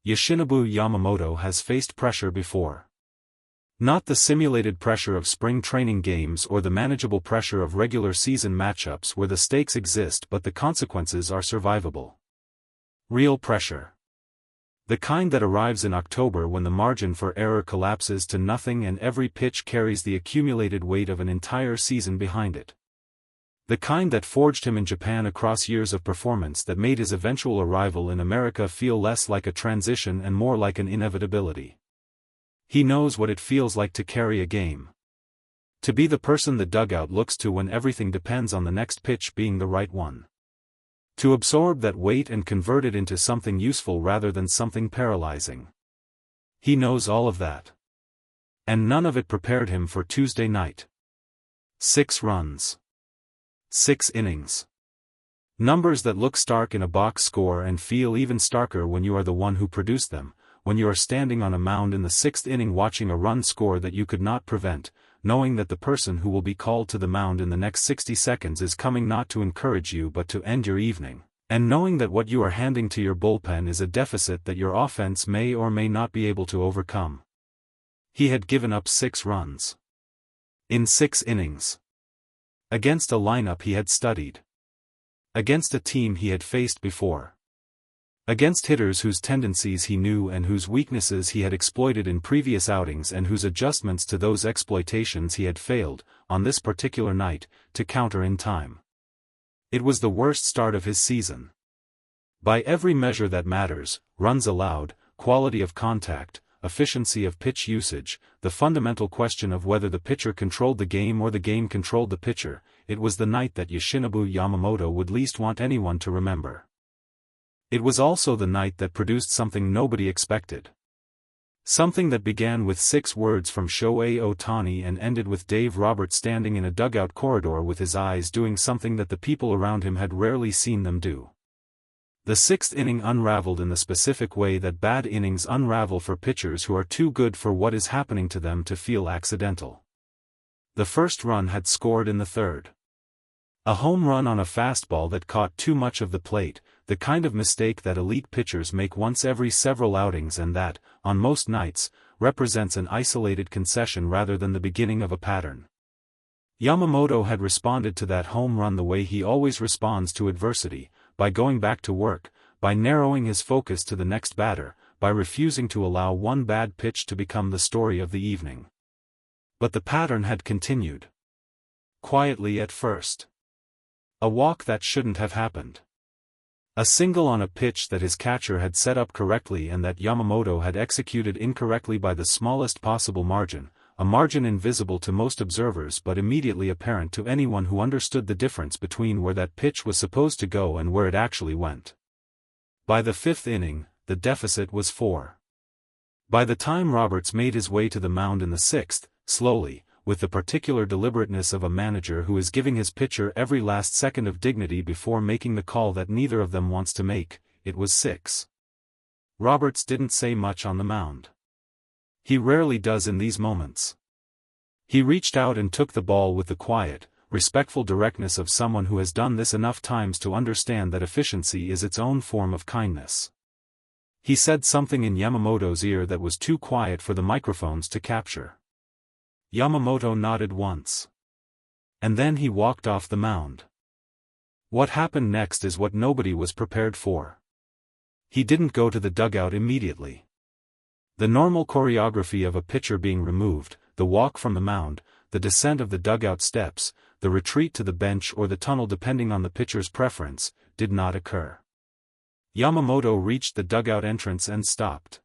Yoshinobu Yamamoto has faced pressure before. Not the simulated pressure of spring training games or the manageable pressure of regular season matchups where the stakes exist but the consequences are survivable. Real pressure. The kind that arrives in October when the margin for error collapses to nothing and every pitch carries the accumulated weight of an entire season behind it. The kind that forged him in Japan across years of performance that made his eventual arrival in America feel less like a transition and more like an inevitability. He knows what it feels like to carry a game. To be the person the dugout looks to when everything depends on the next pitch being the right one. To absorb that weight and convert it into something useful rather than something paralyzing. He knows all of that. And none of it prepared him for Tuesday night. 6 runs. 6 innings. Numbers that look stark in a box score and feel even starker when you are the one who produced them, when you are standing on a mound in the 6th inning watching a run score that you could not prevent, knowing that the person who will be called to the mound in the next 60 seconds is coming not to encourage you but to end your evening, and knowing that what you are handing to your bullpen is a deficit that your offense may or may not be able to overcome. He had given up 6 runs. In 6 innings. Against a lineup he had studied. Against a team he had faced before. Against hitters whose tendencies he knew and whose weaknesses he had exploited in previous outings and whose adjustments to those exploitations he had failed, on this particular night, to counter in time. It was the worst start of his season. By every measure that matters, runs allowed, quality of contact, efficiency of pitch usage, the fundamental question of whether the pitcher controlled the game or the game controlled the pitcher, it was the night that Yoshinobu Yamamoto would least want anyone to remember. It was also the night that produced something nobody expected. Something that began with 6 words from Shohei Ohtani and ended with Dave Roberts standing in a dugout corridor with his eyes doing something that the people around him had rarely seen them do. The 6th inning unraveled in the specific way that bad innings unravel for pitchers who are too good for what is happening to them to feel accidental. The first run had scored in the 3rd. A home run on a fastball that caught too much of the plate, the kind of mistake that elite pitchers make once every several outings and that, on most nights, represents an isolated concession rather than the beginning of a pattern. Yamamoto had responded to that home run the way he always responds to adversity, by going back to work, by narrowing his focus to the next batter, by refusing to allow one bad pitch to become the story of the evening. But the pattern had continued. Quietly at first. A walk that shouldn't have happened. A single on a pitch that his catcher had set up correctly and that Yamamoto had executed incorrectly by the smallest possible margin, a margin invisible to most observers but immediately apparent to anyone who understood the difference between where that pitch was supposed to go and where it actually went. By the 5th inning, the deficit was 4. By the time Roberts made his way to the mound in the 6th, slowly, with the particular deliberateness of a manager who is giving his pitcher every last second of dignity before making the call that neither of them wants to make, it was 6. Roberts didn't say much on the mound. He rarely does in these moments. He reached out and took the ball with the quiet, respectful directness of someone who has done this enough times to understand that efficiency is its own form of kindness. He said something in Yamamoto's ear that was too quiet for the microphones to capture. Yamamoto nodded once. And then he walked off the mound. What happened next is what nobody was prepared for. He didn't go to the dugout immediately. The normal choreography of a pitcher being removed, the walk from the mound, the descent of the dugout steps, the retreat to the bench or the tunnel depending on the pitcher's preference, did not occur. Yamamoto reached the dugout entrance and stopped.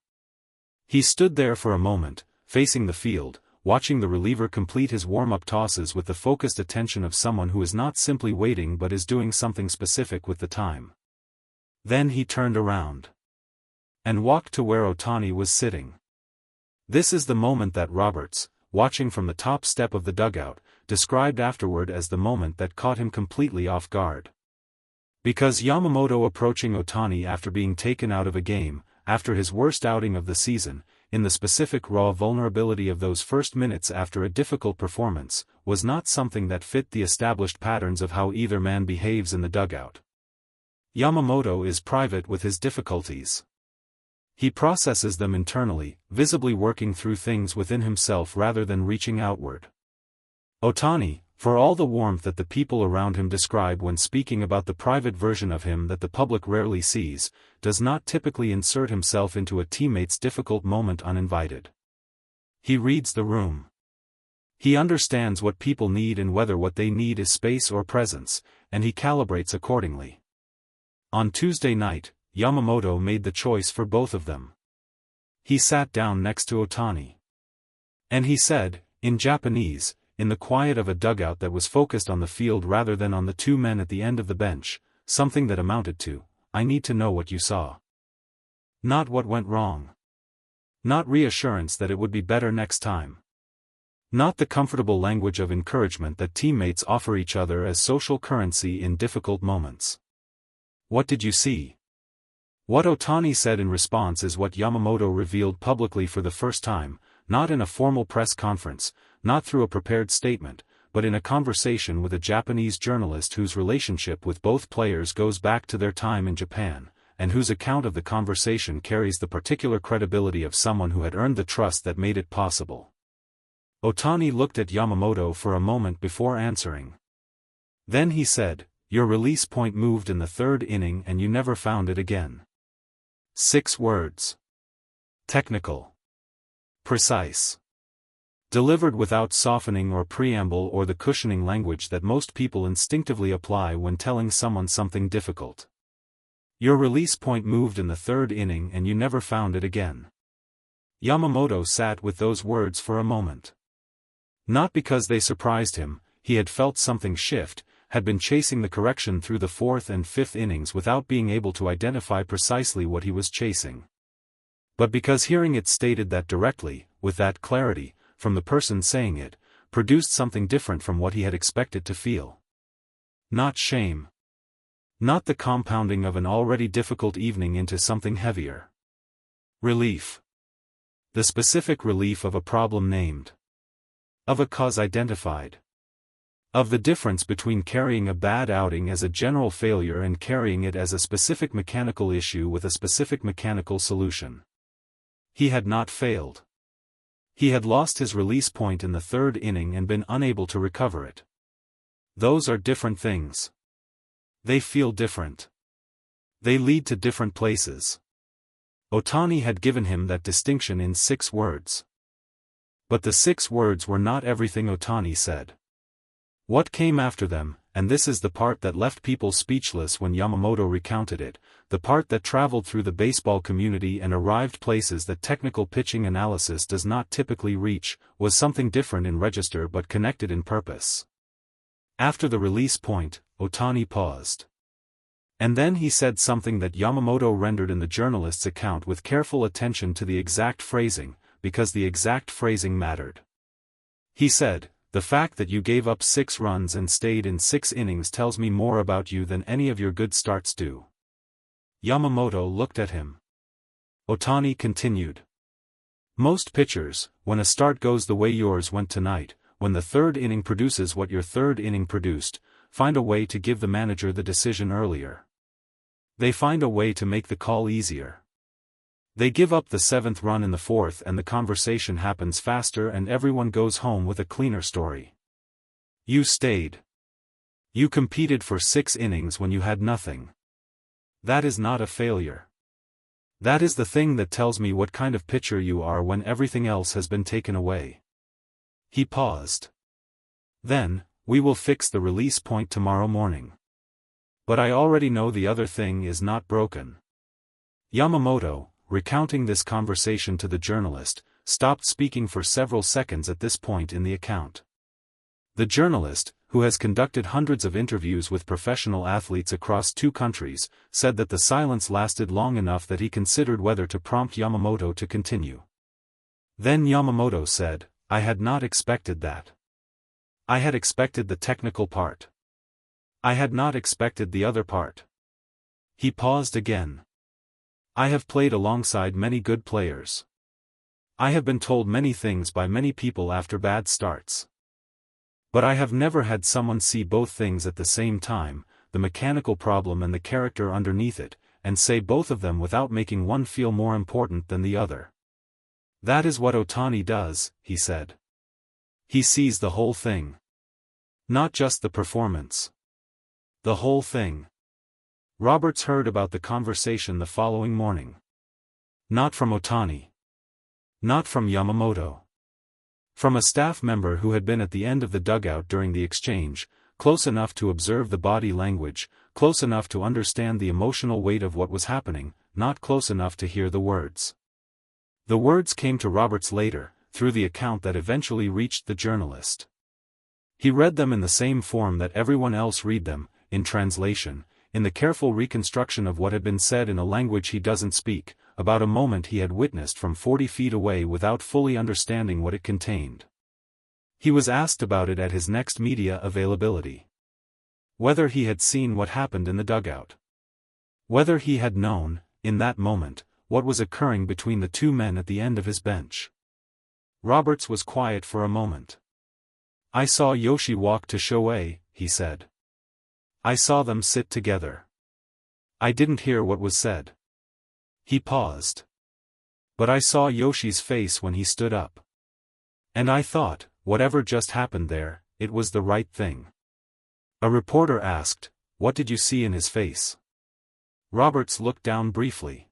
He stood there for a moment, facing the field, watching the reliever complete his warm-up tosses with the focused attention of someone who is not simply waiting but is doing something specific with the time. Then he turned around. And walked to where Ohtani was sitting. This is the moment that Roberts, watching from the top step of the dugout, described afterward as the moment that caught him completely off guard. Because Yamamoto approaching Ohtani after being taken out of a game, after his worst outing of the season, in the specific raw vulnerability of those first minutes after a difficult performance, was not something that fit the established patterns of how either man behaves in the dugout. Yamamoto is private with his difficulties. He processes them internally, visibly working through things within himself rather than reaching outward. Ohtani, for all the warmth that the people around him describe when speaking about the private version of him that the public rarely sees, does not typically insert himself into a teammate's difficult moment uninvited. He reads the room. He understands what people need and whether what they need is space or presence, and he calibrates accordingly. On Tuesday night, Yamamoto made the choice for both of them. He sat down next to Ohtani. And he said, in Japanese, in the quiet of a dugout that was focused on the field rather than on the two men at the end of the bench, something that amounted to, I need to know what you saw. Not what went wrong. Not reassurance that it would be better next time. Not the comfortable language of encouragement that teammates offer each other as social currency in difficult moments. What did you see? What Ohtani said in response is what Yamamoto revealed publicly for the first time, not in a formal press conference, not through a prepared statement, but in a conversation with a Japanese journalist whose relationship with both players goes back to their time in Japan, and whose account of the conversation carries the particular credibility of someone who had earned the trust that made it possible. Ohtani looked at Yamamoto for a moment before answering. Then he said, your release point moved in the third inning and you never found it again. 6 words. Technical. Precise. Delivered without softening or preamble or the cushioning language that most people instinctively apply when telling someone something difficult. Your release point moved in the third inning and you never found it again. Yamamoto sat with those words for a moment. Not because they surprised him, he had felt something shift, had been chasing the correction through the 4th and 5th innings without being able to identify precisely what he was chasing. But because hearing it stated that directly, with that clarity, from the person saying it, produced something different from what he had expected to feel. Not shame. Not the compounding of an already difficult evening into something heavier. Relief. The specific relief of a problem named. Of a cause identified. Of the difference between carrying a bad outing as a general failure and carrying it as a specific mechanical issue with a specific mechanical solution. He had not failed. He had lost his release point in the third inning and been unable to recover it. Those are different things. They feel different. They lead to different places. Ohtani had given him that distinction in 6 words. But the 6 words were not everything Ohtani said. What came after them, and this is the part that left people speechless when Yamamoto recounted it, the part that traveled through the baseball community and arrived places that technical pitching analysis does not typically reach, was something different in register but connected in purpose. After the release point, Ohtani paused. And then he said something that Yamamoto rendered in the journalist's account with careful attention to the exact phrasing, because the exact phrasing mattered. He said, the fact that you gave up 6 runs and stayed in 6 innings tells me more about you than any of your good starts do. Yamamoto looked at him. Ohtani continued. Most pitchers, when a start goes the way yours went tonight, when the third inning produces what your third inning produced, find a way to give the manager the decision earlier. They find a way to make the call easier. They give up the 7th run in the 4th and the conversation happens faster and everyone goes home with a cleaner story. You stayed. You competed for 6 innings when you had nothing. That is not a failure. That is the thing that tells me what kind of pitcher you are when everything else has been taken away. He paused. Then, we will fix the release point tomorrow morning. But I already know the other thing is not broken. Yamamoto, recounting this conversation to the journalist, stopped speaking for several seconds at this point in the account. The journalist, who has conducted hundreds of interviews with professional athletes across 2 countries, said that the silence lasted long enough that he considered whether to prompt Yamamoto to continue. Then Yamamoto said, I had not expected that. I had expected the technical part. I had not expected the other part. He paused again. I have played alongside many good players. I have been told many things by many people after bad starts. But I have never had someone see both things at the same time, the mechanical problem and the character underneath it, and say both of them without making one feel more important than the other. That is what Ohtani does, he said. He sees the whole thing. Not just the performance. The whole thing. Roberts heard about the conversation the following morning. Not from Ohtani. Not from Yamamoto. From a staff member who had been at the end of the dugout during the exchange, close enough to observe the body language, close enough to understand the emotional weight of what was happening, not close enough to hear the words. The words came to Roberts later, through the account that eventually reached the journalist. He read them in the same form that everyone else read them, in translation, in the careful reconstruction of what had been said in a language he doesn't speak, about a moment he had witnessed from 40 feet away without fully understanding what it contained. He was asked about it at his next media availability. Whether he had seen what happened in the dugout. Whether he had known, in that moment, what was occurring between the two men at the end of his bench. Roberts was quiet for a moment. I saw Yoshi walk to Shohei, he said. I saw them sit together. I didn't hear what was said. He paused. But I saw Yoshi's face when he stood up. And I thought, whatever just happened there, it was the right thing. A reporter asked, what did you see in his face? Roberts looked down briefly.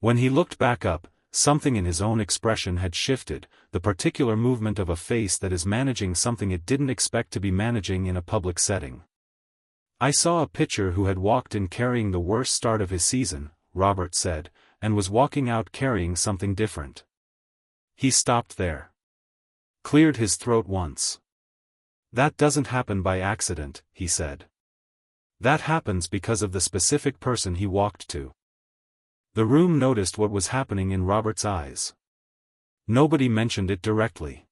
When he looked back up, something in his own expression had shifted, the particular movement of a face that is managing something it didn't expect to be managing in a public setting. I saw a pitcher who had walked in carrying the worst start of his season, Roberts said, and was walking out carrying something different. He stopped there. Cleared his throat once. That doesn't happen by accident, he said. That happens because of the specific person he walked to. The room noticed what was happening in Roberts' eyes. Nobody mentioned it directly.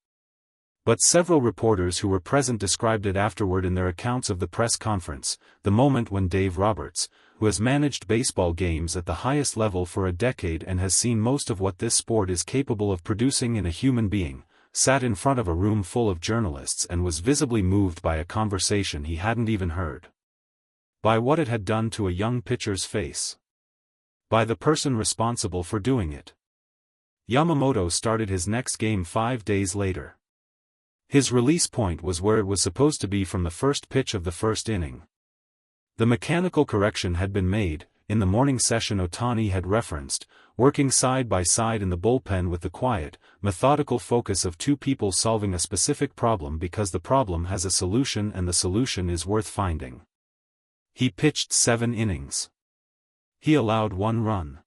But several reporters who were present described it afterward in their accounts of the press conference, the moment when Dave Roberts, who has managed baseball games at the highest level for a decade and has seen most of what this sport is capable of producing in a human being, sat in front of a room full of journalists and was visibly moved by a conversation he hadn't even heard. By what it had done to a young pitcher's face. By the person responsible for doing it. Yamamoto started his next game 5 days later. His release point was where it was supposed to be from the first pitch of the first inning. The mechanical correction had been made, in the morning session Ohtani had referenced, working side by side in the bullpen with the quiet, methodical focus of two people solving a specific problem because the problem has a solution and the solution is worth finding. He pitched 7 innings. He allowed 1 run.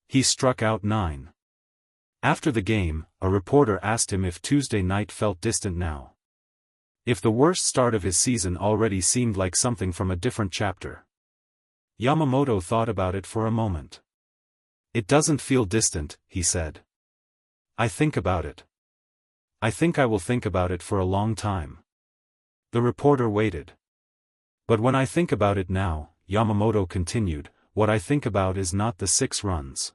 He struck out 9. After the game, a reporter asked him if Tuesday night felt distant now. If the worst start of his season already seemed like something from a different chapter. Yamamoto thought about it for a moment. It doesn't feel distant, he said. I think about it. I think I will think about it for a long time. The reporter waited. But when I think about it now, Yamamoto continued, what I think about is not the 6 runs.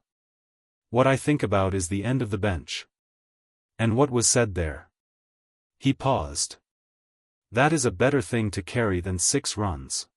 What I think about is the end of the bench. And what was said there. He paused. That is a better thing to carry than 6 runs.